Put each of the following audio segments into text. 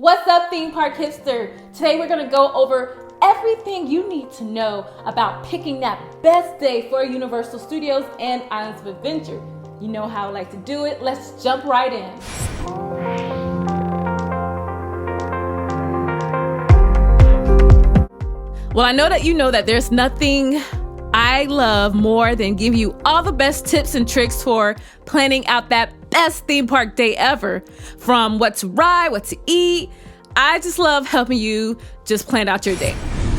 What's up, Theme Park Hipster? Today we're gonna go over everything you need to know about picking that best day for Universal Studios and Islands of Adventure. You know how I like to do it. Let's jump right in. Well, I know that there's nothing I love more than give you all the best tips and tricks for planning out that best theme park day ever. From what to ride, what to eat. I just love helping you just plan out your day.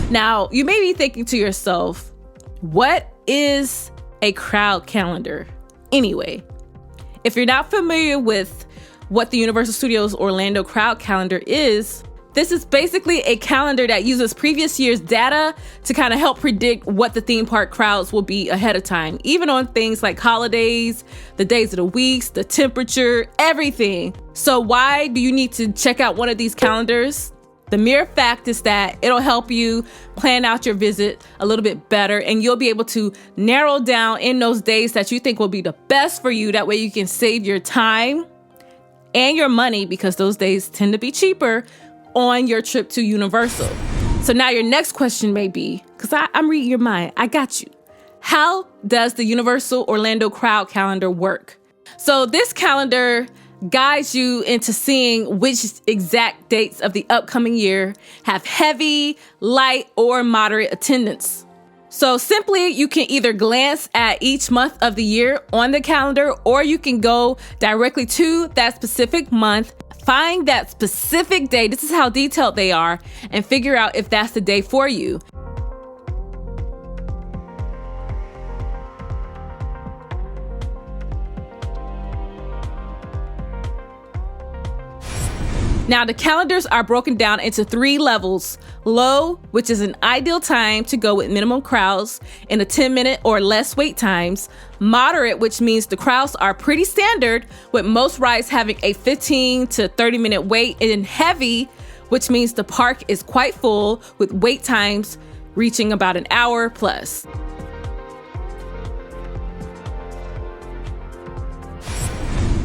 Now, you may be thinking to yourself, what is a crowd calendar anyway? If you're not familiar with what the Universal Studios Orlando crowd calendar is, this is basically a calendar that uses previous year's data to kind of help predict what the theme park crowds will be ahead of time, even on things like holidays, the days of the weeks, the temperature, everything. So why do you need to check out one of these calendars? The mere fact is that it'll help you plan out your visit a little bit better, and you'll be able to narrow down in those days that you think will be the best for you. That way you can save your time and your money, because those days tend to be cheaper on your trip to Universal. So now your next question may be, because I'm reading your mind, I got you. How does the Universal Orlando crowd calendar work? So this calendar guides you into seeing which exact dates of the upcoming year have heavy, light, or moderate attendance. So simply, you can either glance at each month of the year on the calendar, or you can go directly to that specific month, find that specific day, this is how detailed they are, and figure out if that's the day for you. Now, the calendars are broken down into 3 levels. Low, which is an ideal time to go with minimum crowds in a 10-minute or less wait times. Moderate, which means the crowds are pretty standard, with most rides having a 15 to 30-minute wait. And heavy, which means the park is quite full, with wait times reaching about an hour plus.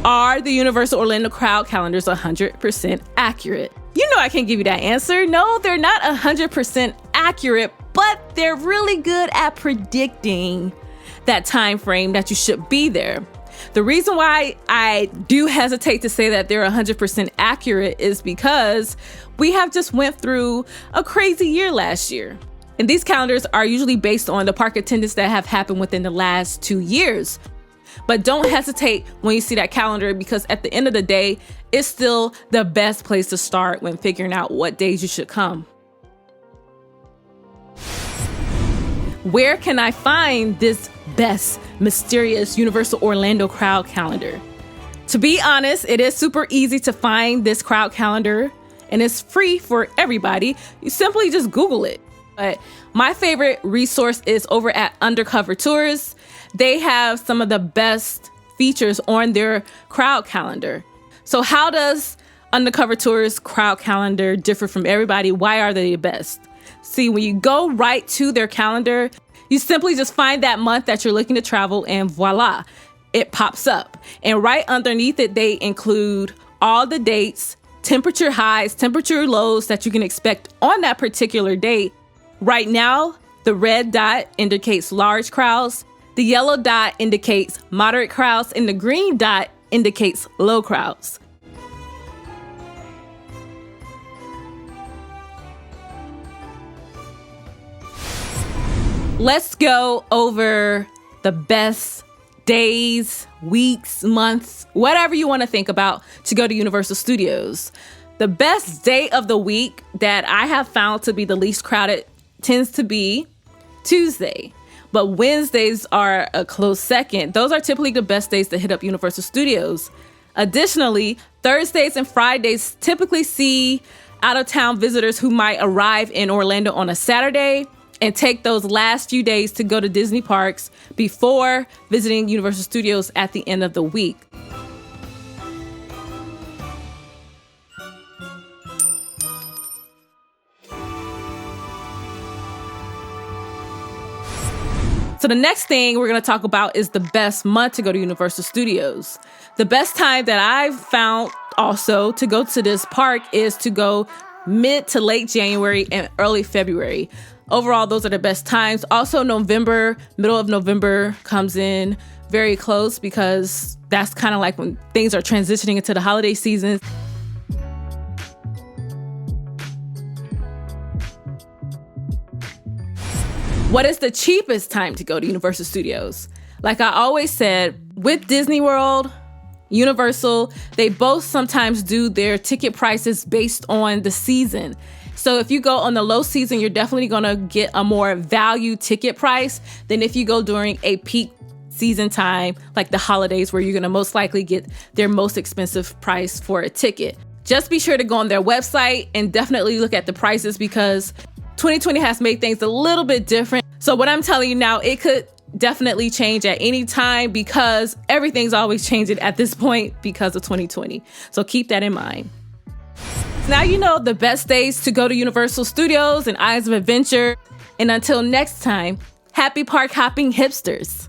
Are the Universal Orlando crowd calendars 100% accurate? You know I can't give you that answer. No, they're not 100% accurate, but they're really good at predicting that time frame that you should be there. The reason why I do hesitate to say that they're 100% accurate is because we have just went through a crazy year last year. And these calendars are usually based on the park attendance that have happened within the last 2 years. But don't hesitate when you see that calendar, because at the end of the day, it's still the best place to start when figuring out what days you should come. Where can I find this best, mysterious Universal Orlando crowd calendar? To be honest, it is super easy to find this crowd calendar, and it's free for everybody. You simply just Google it. But my favorite resource is over at Undercover Tours. They have some of the best features on their crowd calendar. So how does Undercover Tours crowd calendar differ from everybody? Why are they the best? See, when you go right to their calendar, you simply just find that month that you're looking to travel, and voila, it pops up. And right underneath it, they include all the dates, temperature highs, temperature lows that you can expect on that particular date. Right now, the red dot indicates large crowds, the yellow dot indicates moderate crowds, and the green dot indicates low crowds. Let's go over the best days, weeks, months, whatever you want to think about to go to Universal Studios. The best day of the week that I have found to be the least crowded tends to be Tuesday. But Wednesdays are a close second. Those are typically the best days to hit up Universal Studios. Additionally, Thursdays and Fridays typically see out-of-town visitors who might arrive in Orlando on a Saturday and take those last few days to go to Disney parks before visiting Universal Studios at the end of the week. So the next thing we're going to talk about is the best month to go to Universal Studios. The best time that I've found also to go to this park is to go mid to late January and early February. Overall, those are the best times. Also, November, middle of November comes in very close because that's kind of like when things are transitioning into the holiday season. What is the cheapest time to go to Universal Studios? Like I always said, with Disney World, Universal, they both sometimes do their ticket prices based on the season. So if you go on the low season, you're definitely going to get a more value ticket price than if you go during a peak season time, like the holidays, where you're going to most likely get their most expensive price for a ticket. Just be sure to go on their website and definitely look at the prices because 2020 has made things a little bit different. So what I'm telling you now, it could definitely change at any time because everything's always changing at this point because of 2020. So keep that in mind. Now you know the best days to go to Universal Studios and Islands of Adventure. And until next time, happy park hopping hipsters.